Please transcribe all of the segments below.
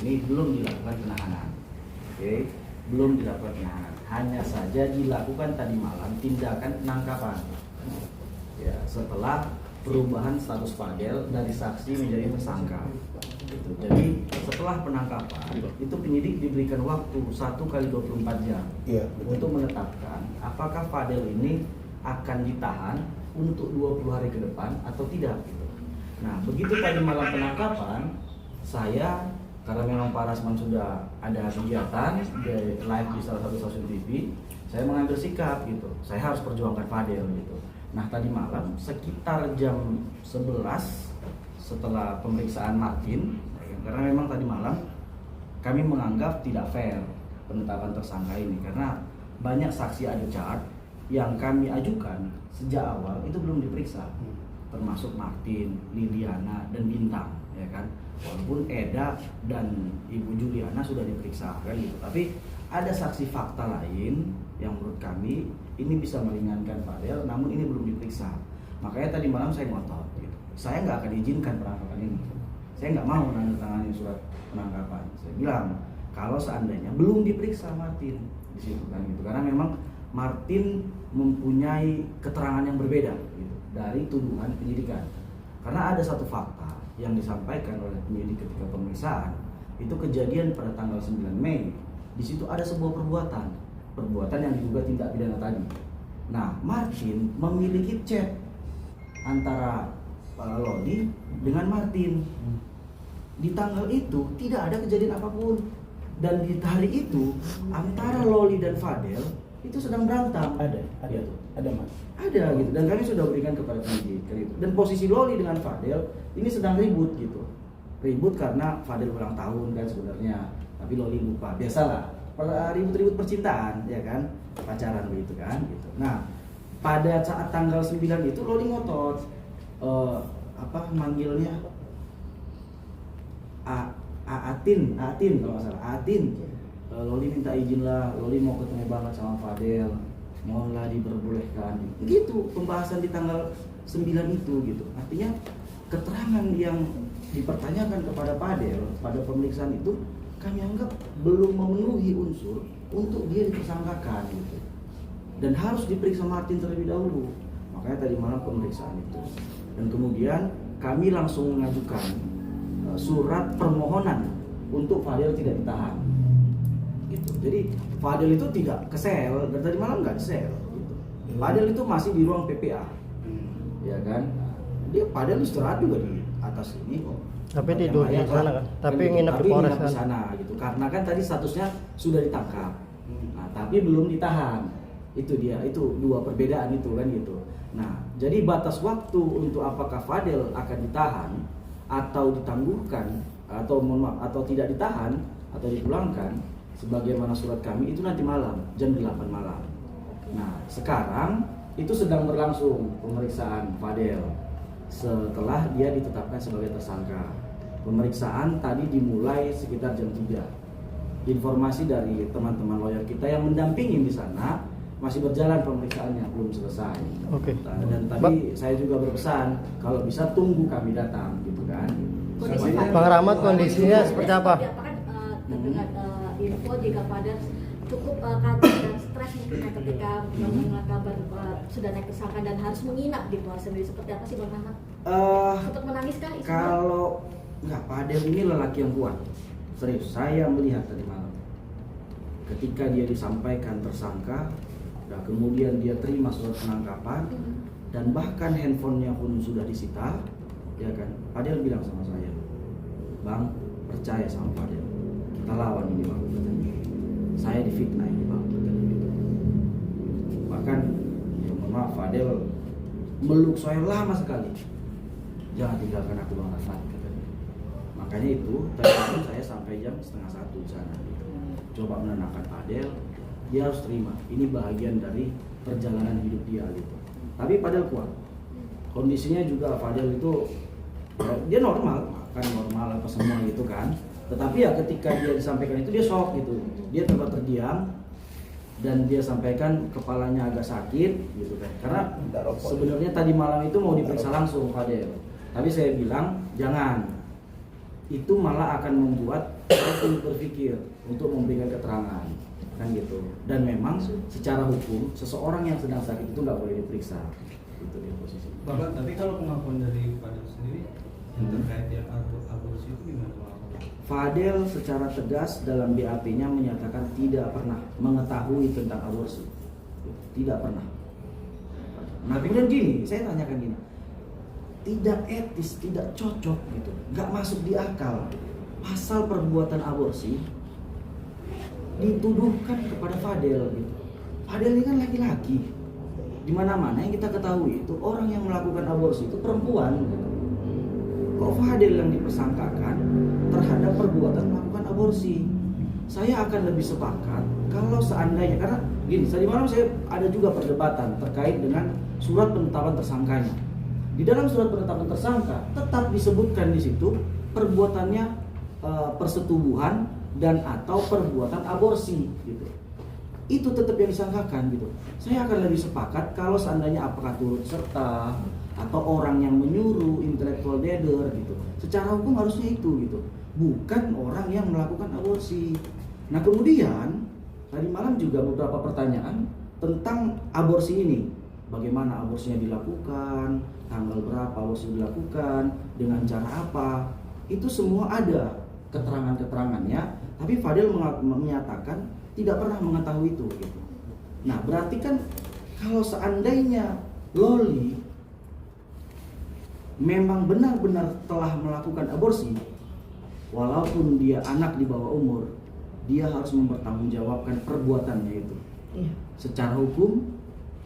ini belum dilakukan penahanan. Oke, belum dilakukan penahanan. Hanya saja dilakukan tadi malam tindakan penangkapan. Ya, setelah perubahan status Fadel dari saksi menjadi tersangka. Gitu. Jadi setelah penangkapan itu penyidik diberikan waktu 1x24 jam untuk menetapkan apakah Fadel ini akan ditahan untuk 20 hari ke depan atau tidak. Gitu. Nah, begitu tadi malam penangkapan, saya karena memang Pak Rasman sudah ada kegiatan di live di salah satu stasiun TV, saya mengambil sikap gitu. Saya harus perjuangkan Fadel gitu. Nah, tadi malam sekitar jam 11 setelah pemeriksaan Martin, karena memang tadi malam kami menganggap tidak fair penetapan tersangka ini karena banyak saksi ada chart yang kami ajukan sejak awal itu belum diperiksa, termasuk Martin, Liliana, dan Bintang, ya kan. Walaupun Eda dan Ibu Juliana sudah diperiksa kan gitu, tapi ada saksi fakta lain yang menurut kami ini bisa meringankan Fadel, namun ini belum diperiksa. Makanya tadi malam saya ngotot gitu. Saya nggak akan izinkan penangkapan ini. Saya nggak mau menandatangani surat penangkapan. Saya bilang kalau seandainya belum diperiksa Martin di situ kan gitu, karena memang Martin mempunyai keterangan yang berbeda gitu, dari tuduhan penyidikan. Karena ada satu fakta yang disampaikan oleh penyidik ketika pemeriksaan, itu kejadian pada tanggal 9 Mei. Di situ ada sebuah perbuatan yang diduga tindak pidana tadi. Nah, Martin memiliki chat antara Loli dengan Martin. Di tanggal itu tidak ada kejadian apapun. Dan di hari itu antara Loli dan Fadel itu sedang berantem. Ada Mas. Ada gitu. Dan kami sudah berikan kepada penyidik gitu. Dan posisi Loli dengan Fadel ini sedang ribut gitu. Ribut karena Fadel ulang tahun kan sebenarnya, tapi Loli lupa. Biasalah, ribut-ribut percintaan ya kan, pacaran begitu kan gitu. Nah, pada saat tanggal 9 itu Loli ngotot manggilnya Atin kalau nggak salah, Atin. Loli minta izin lah, Loli mau ketemu banget sama Fadel, mohonlah diperbolehkan. Gitu pembahasan di tanggal 9 itu gitu. Artinya keterangan yang dipertanyakan kepada Fadel pada pemeriksaan itu kami anggap belum memenuhi unsur untuk dia ditersangkakan gitu. Dan harus diperiksa Martin terlebih dahulu. Makanya tadi malam pemeriksaan itu. Dan kemudian kami langsung mengajukan surat permohonan untuk Fadel tidak ditahan. Gitu. Jadi Fadel itu tidak ke sel, dan tadi malam nggak di sel. Gitu. Fadel itu masih di ruang PPA, ya kan? Dia Fadel istirahat juga di atas ini kok. Tapi tidur di sana kan? Tapi nginep di Polres kan? Di sana gitu. Karena kan tadi statusnya sudah ditangkap. Nah, tapi belum ditahan. Itu dia, itu dua perbedaan itu kan gitu. Nah, jadi batas waktu untuk apakah Fadel akan ditahan atau ditangguhkan atau tidak ditahan atau dipulangkan sebagaimana surat kami itu nanti malam jam 8 malam. Nah, sekarang itu sedang berlangsung pemeriksaan Fadel setelah dia ditetapkan sebagai tersangka. Pemeriksaan tadi dimulai sekitar jam 3. Informasi dari teman-teman lawyer kita yang mendampingi di sana masih berjalan pemeriksaannya, belum selesai. Oke. Dan tadi saya juga berpesan kalau bisa tunggu kami datang gitu kan. Bang Rahmat, kondisinya seperti apa? Apakah terdengar info jika Fadel cukup kaget dan stres mungkin ketika mendengar kabar sudah naik tersangka dan harus menginap di Polres sendiri, seperti apa sih Bang Rahmat? Untuk menangiskah? Kalau nggak, Fadel ini lelaki yang kuat. Serius, saya melihat tadi malam ketika dia disampaikan tersangka, dan kemudian dia terima surat penangkapan, dan bahkan handphonenya pun sudah disita, ya kan? Fadel bilang sama saya, Bang, percaya sama Fadel, kita lawan ini Bang, katanya. Saya difitnah ini Bang, katanya gitu. Bahkan, ya mohon maaf, Fadel meluk saya lama sekali. Jangan tinggalkan aku Bang Rahmat, katanya. Makanya itu tadi saya sampai jam 12:30 di sana. Gitu. Coba menenangkan Fadel, dia harus terima. Ini bagian dari perjalanan hidup dia gitu. Tapi Fadel kuat. Kondisinya juga Fadel itu dia normal, makan normal apa semua gitu kan. Tetapi ya ketika dia disampaikan itu dia shock gitu. Dia tempat terdiam dan dia sampaikan kepalanya agak sakit gitu kan. Karena sebenarnya tadi malam itu mau diperiksa langsung Fadel. Tapi saya bilang jangan. itu malah akan membuat saya sulit berpikir untuk memberikan keterangan, kan gitu. Dan memang secara hukum seseorang yang sedang sakit itu nggak boleh diperiksa, itu dia posisi. Bapak, tapi kalau pengakuan dari Fadel sendiri yang terkait yang aborsi itu gimana Pak? Fadel secara tegas dalam BAP-nya menyatakan tidak pernah mengetahui tentang aborsi, tidak pernah. Nah kemudian gini, saya tanyakan gini, tidak etis, tidak cocok gitu, nggak masuk di akal. Pasal perbuatan aborsi dituduhkan kepada Fadel gitu. Fadel ini kan laki-laki. Di mana-mana yang kita ketahui itu orang yang melakukan aborsi itu perempuan gitu. Kok Fadel yang dipersangkakan terhadap perbuatan melakukan aborsi? Saya akan lebih sepakat kalau seandainya, karena gini, tadi malam saya ada juga perdebatan terkait dengan surat penetapan tersangkanya. Di dalam surat penetapan tersangka tetap disebutkan di situ perbuatannya persetubuhan dan atau perbuatan aborsi gitu. Itu tetap yang disangkakan gitu. Saya akan lebih sepakat kalau seandainya apakah turut serta atau orang yang menyuruh, intellectual dader gitu. Secara hukum harusnya itu gitu. Bukan orang yang melakukan aborsi. Nah, kemudian tadi malam juga beberapa pertanyaan tentang aborsi ini. Bagaimana aborsinya dilakukan, tanggal berapa aborsi dilakukan, dengan cara apa. Itu semua ada keterangan-keterangannya, tapi Fadel menyatakan tidak pernah mengetahui itu gitu. Nah, berarti kan kalau seandainya Loli memang benar-benar telah melakukan aborsi, walaupun dia anak di bawah umur, dia harus mempertanggungjawabkan perbuatannya itu. Secara hukum,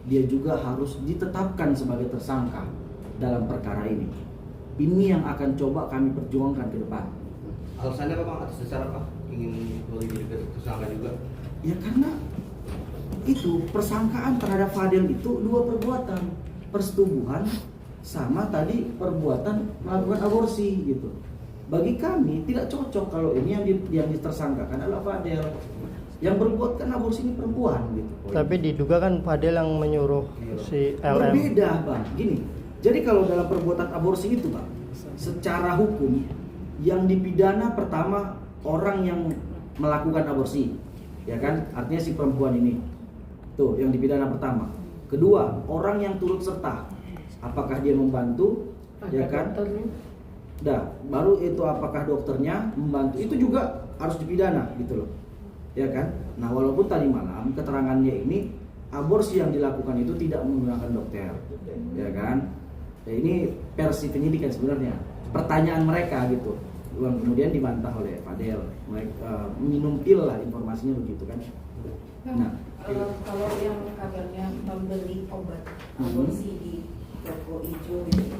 dia juga harus ditetapkan sebagai tersangka dalam perkara ini. Ini yang akan coba kami perjuangkan ke depan. Alasannya apa Bang? Atas dasar apa? Ingin Loli jadi tersangka juga? Ya karena itu persangkaan terhadap Fadel itu dua perbuatan, persetubuhan sama tadi perbuatan melakukan aborsi gitu. Bagi kami tidak cocok kalau ini yang ditersangkakan adalah Fadel. Yang berbuat kan aborsi ini perempuan gitu. Tapi diduga kan Fadel yang menyuruh si LM. Berbeda Bang, gini. Jadi kalau dalam perbuatan aborsi itu Bang, secara hukum yang dipidana pertama orang yang melakukan aborsi, ya kan? Artinya si perempuan ini, tuh yang dipidana pertama. Kedua, orang yang turut serta, apakah dia membantu, ya kan? Dah, baru itu apakah dokternya membantu, itu juga harus dipidana gitu loh, ya kan? Nah walaupun tadi malam keterangannya ini aborsi yang dilakukan itu tidak menggunakan dokter, ya kan? Ya, ini versi penyidikan sebenarnya, pertanyaan mereka gitu. Kemudian dibantah oleh Fadel, mereka minum pil lah, informasinya begitu kan. Nah, kalau yang kabarnya membeli obat aborsi di toko hijau gitu,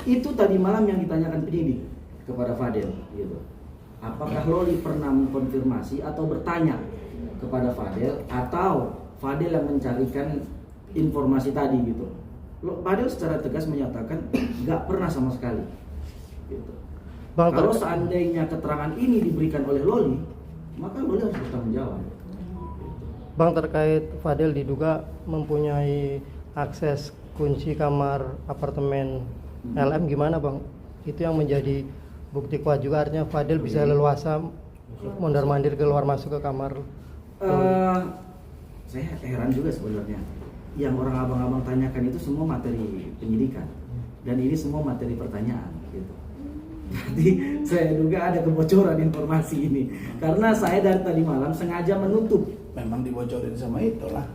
itu tadi malam yang ditanyakan penyidik kepada Fadel gitu. Apakah Loli pernah mengkonfirmasi atau bertanya kepada Fadel, atau Fadel yang mencarikan informasi tadi gitu. Fadel secara tegas menyatakan nggak pernah sama sekali gitu. Bang, kalau seandainya keterangan ini diberikan oleh Loli, maka Loli harus bertanggung jawab. Bang, terkait Fadel diduga mempunyai akses kunci kamar apartemen LM, gimana Bang? Itu yang menjadi bukti kuat juga, artinya Fadel bisa leluasa mondar-mandir keluar masuk ke kamar. Saya heran juga sebenarnya. Yang orang abang-abang tanyakan itu semua materi penyidikan, dan ini semua materi pertanyaan gitu. Jadi saya duga ada kebocoran informasi ini, karena saya dari tadi malam sengaja menutup. Memang dibocorin sama itulah.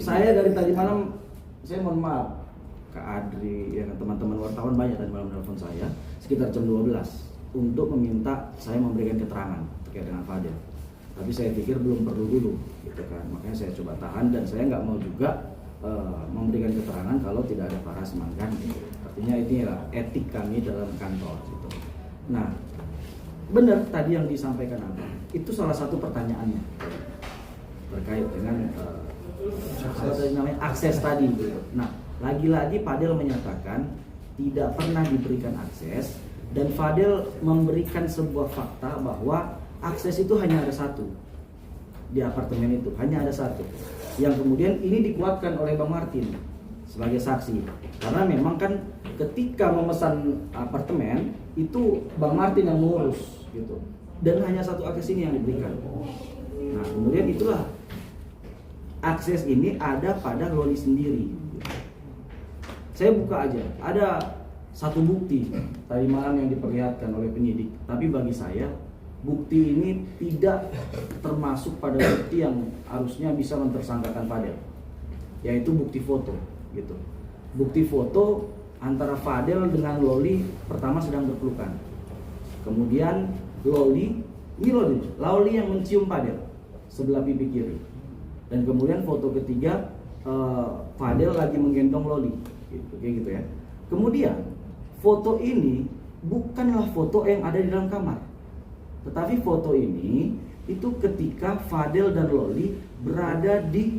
Saya dari tadi malam, saya mohon maaf Kak Adri, ya teman-teman wartawan banyak tadi malam telepon saya sekitar jam 12 untuk meminta saya memberikan keterangan terkait dengan Fadel. Tapi saya pikir belum perlu dulu, gitu kan. Makanya saya coba tahan, dan saya nggak mau juga memberikan keterangan kalau tidak ada Pak Rasman kan. Artinya ini adalah etik kami dalam kantor gitu. Nah, benar tadi yang disampaikan Abang, itu salah satu pertanyaannya terkait dengan akses tadi gitu. Nah, lagi-lagi Fadel menyatakan tidak pernah diberikan akses, dan Fadel memberikan sebuah fakta bahwa akses itu hanya ada satu di apartemen itu, hanya ada satu, yang kemudian ini dikuatkan oleh Bang Martin sebagai saksi, karena memang kan ketika memesan apartemen itu Bang Martin yang mengurus gitu. Dan hanya satu akses ini yang diberikan. Nah, kemudian itulah akses ini ada pada Loli sendiri. Saya buka aja, ada satu bukti tadi malam yang diperlihatkan oleh penyidik. Tapi bagi saya bukti ini tidak termasuk pada bukti yang harusnya bisa mentersangkakan Fadel, yaitu bukti foto gitu. Bukti foto antara Fadel dengan Loli pertama sedang berpelukan. Kemudian Loli yang mencium Fadel sebelah pipi kiri. Dan kemudian foto ketiga Fadel lagi menggendong Loli gitu, kayak gitu ya. Kemudian foto ini bukanlah foto yang ada di dalam kamar. Tetapi foto ini itu ketika Fadel dan Loli berada di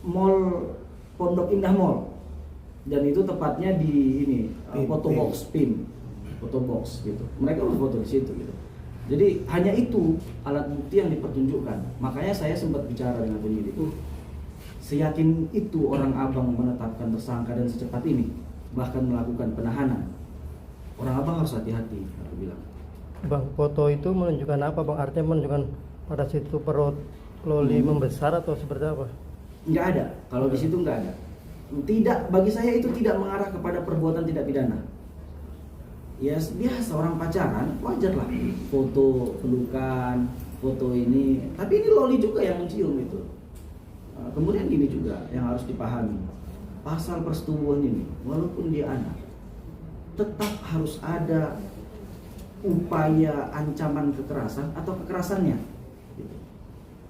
Mall Pondok Indah Mall. Dan itu tepatnya di ini foto box PIM. Foto box gitu. Mereka berfoto di situ gitu. Jadi hanya itu alat bukti yang dipertunjukkan. Makanya saya sempat bicara dengan penyidik. Seyakin itu orang abang menetapkan tersangka dan secepat ini, bahkan melakukan penahanan. Orang abang harus hati-hati, aku bilang. Bang, foto itu menunjukkan apa Bang? Artinya menunjukkan pada situ perut Loli membesar atau seperti apa? Nggak ada, kalau di situ nggak ada. Tidak, bagi saya itu tidak mengarah kepada perbuatan tidak pidana. Ya biasa orang pacaran, wajar lah. Foto pelukan, foto ini. Tapi ini Loli juga yang mencium itu. Kemudian gini juga yang harus dipahami. Pasal persetubuhan ini, walaupun dia anak, tetap harus ada upaya ancaman kekerasan atau kekerasannya. Gitu.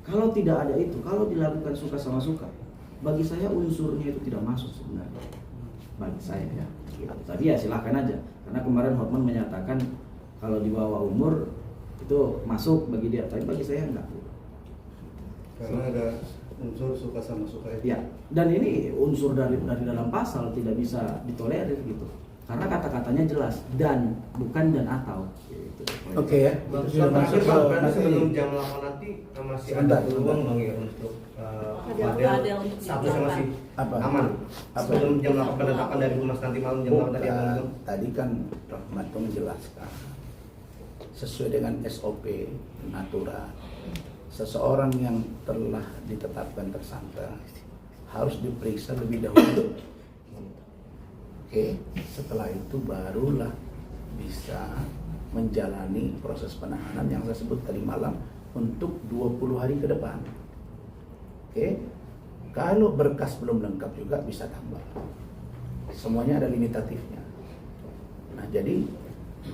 Kalau tidak ada itu, kalau dilakukan suka sama suka, bagi saya unsurnya itu tidak masuk sebenarnya. Bagi saya ya. Gitu. Tapi ya silahkan aja. Karena kemarin Hotman menyatakan kalau di bawah umur itu masuk bagi dia, tapi bagi saya enggak. Karena ada unsur suka sama suka itu. Ya, dan ini unsur dari dalam pasal tidak bisa ditolerir gitu. Karena kata-katanya jelas dan bukan dan atau. Gitu. Oke ya. Berarti sebelum jam 8 nanti masih ada peluang Bang ya untuk Fadel untuk statusnya masih Apa? aman. Apa? Sebelum jam 8 penetapan dari Humas nanti malam jam 8 tadi aman itu. Tadi kan Rahmat menjelaskan sesuai dengan SOP aturan. Seseorang yang telah ditetapkan tersangka harus diperiksa lebih dahulu. Oke, setelah itu barulah bisa menjalani proses penahanan yang saya sebut tadi malam untuk 20 hari ke depan. Oke, kalau berkas belum lengkap juga bisa tambah. Semuanya ada limitatifnya. Nah, jadi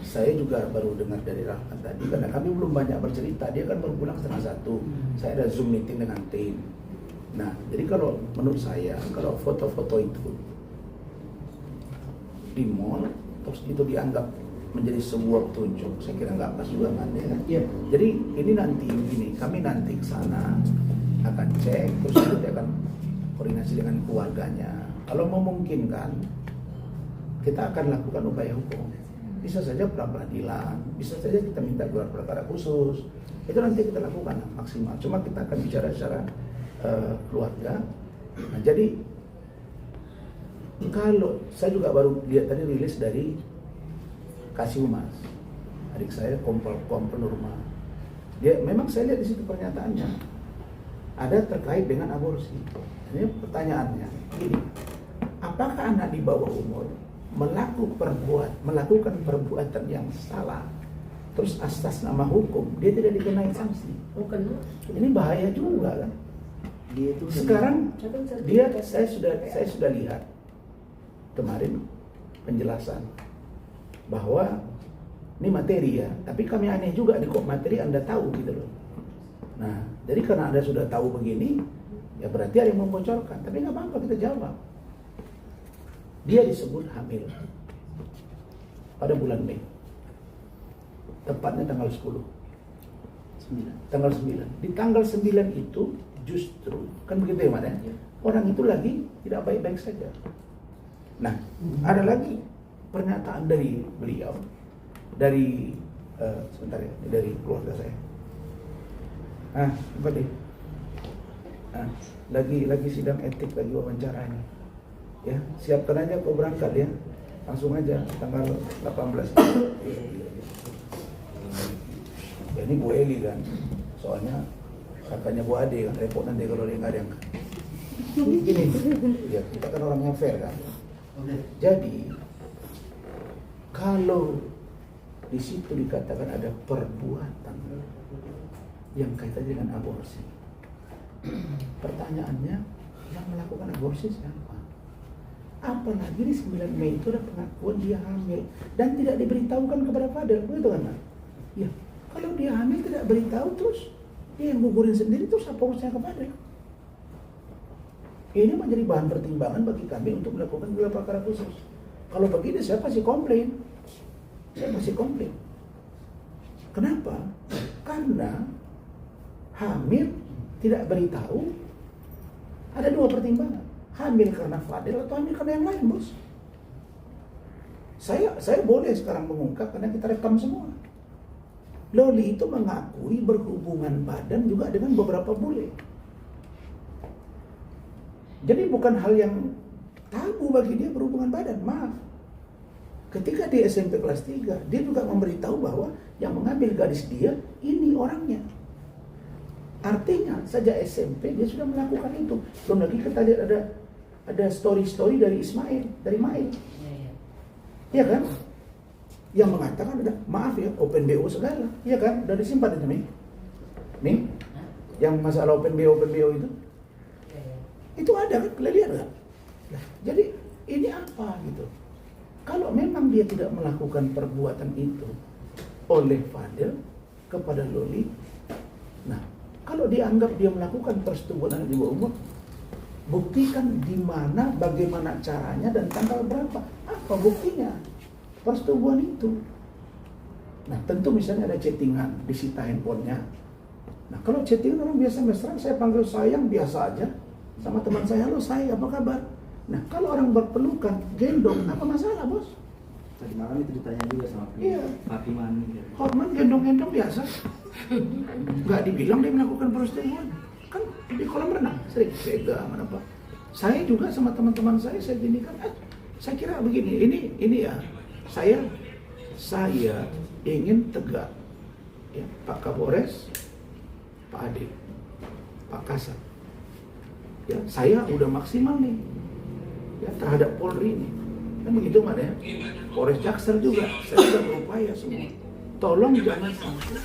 saya juga baru dengar dari Rahmat tadi karena kami belum banyak bercerita. Dia kan baru pulang 12:30. Saya ada Zoom meeting dengan tim. Nah, jadi kalau menurut saya kalau foto-foto itu di mall terus itu dianggap menjadi sebuah petunjuk, saya kira nggak pas juga kan ya. Iya. Jadi ini nanti kami nanti ke sana akan cek terus kita akan koordinasi dengan keluarganya. Kalau memungkinkan kita akan lakukan upaya hukum. Bisa saja pra peradilan, bisa saja kita minta gelar perkara khusus. Itu nanti kita lakukan maksimal. Cuma kita akan bicara secara keluarga. Nah, jadi kalau saya juga baru lihat tadi rilis dari Kasih Humas, adik saya Kompol Nurma. Dia memang saya lihat di situ pernyataannya ada terkait dengan aborsi. Ini pertanyaannya, ini apakah anak di bawah umur melakukan perbuatan yang salah, terus atas nama hukum dia tidak dikenai sanksi? Bukan. Ini bahaya juga kan? Dia itu Sekarang saya sudah lihat kemarin penjelasan bahwa ini materi ya, tapi kami aneh juga nih kok materi Anda tahu gitu loh. Nah, jadi karena Anda sudah tahu begini, ya berarti ada yang membocorkan. Tapi nggak apa-apa, kita jawab. Dia disebut hamil pada bulan Mei, tepatnya tanggal 10. Tanggal 9. Di tanggal 9 itu justru, kan begitu ya Mas ya? Orang itu lagi tidak baik-baik saja. Nah, ada lagi pernyataan dari beliau, dari sebentar ya, dari keluarga saya. Apa deh? Lagi sidang etik, lagi wawancara ini. Ya, siapkan aja kau berangkat ya. langsung aja tanggal 18. Ya, ini Bu Eli kan, soalnya kakaknya Bu Ade kan, repot nanti kalau dia nggak ada yang gini, ya kita kan orang yang fair kan. Jadi kalau di situ dikatakan ada perbuatan yang kaitannya dengan aborsi, pertanyaannya yang melakukan aborsi siapa? Apalagi di 9 Mei itu ada pengakuan dia hamil dan tidak diberitahukan kepada Fadel, begitu kan? Ya, kalau dia hamil tidak beritahu terus dia yang gugurin sendiri, terus apa urusannya ke Fadel? Ini menjadi bahan pertimbangan bagi kami untuk melakukan gelar perkara khusus. Kalau begini saya pasti komplain. Saya masih komplain. Kenapa? Karena hamil tidak beritahu. Ada dua pertimbangan. Hamil karena Fadel atau hamil karena yang lain, bos. Saya boleh sekarang mengungkap karena kita rekam semua. Loli itu mengakui berhubungan badan juga dengan beberapa bule. Jadi bukan hal yang tabu bagi dia berhubungan badan, maaf. Ketika di SMP kelas 3, dia juga memberitahu bahwa yang mengambil gadis dia, ini orangnya. Artinya, sejak SMP dia sudah melakukan itu. Belum lagi kita lihat ada story-story dari Ismail, dari Mail. Iya kan? Yang mengatakan ada, maaf ya, open BO segala. Iya kan? Udah disimpan itu, nih. Yang masalah open BO itu. Itu ada kan, kalian lihat kan? Nah, jadi ini apa gitu? Kalau memang dia tidak melakukan perbuatan itu oleh Fadel kepada Loli, nah kalau dianggap dia melakukan persetubuhan anak di bawah umur, buktikan di mana, bagaimana caranya dan tanggal berapa, apa buktinya persetubuhan itu. Nah tentu misalnya ada chattingan, disita handphonenya. Nah kalau chattingan orang biasa mesra, saya panggil sayang biasa aja. Sama teman saya, halo saya, apa kabar? Nah, kalau orang berpelukan, gendong, apa masalah, bos? Tadi malam itu ditanya juga sama Iya. Fatimani. Hotman gendong-gendong biasa. Nggak dibilang dia melakukan persetubuhan. Kan di kolam renang, sering pegang, apa. Saya juga sama teman-teman saya gini kan, saya kira begini, ini ya, saya ingin tegak. Ya, Pak Kapolres, Pak Ade, Pak Kasat. Ya, saya udah maksimal nih ya terhadap Polri ini. Kan begitu mana ya? Polres Jaksel juga saya sudah berupaya semua. Tolong jangan sampai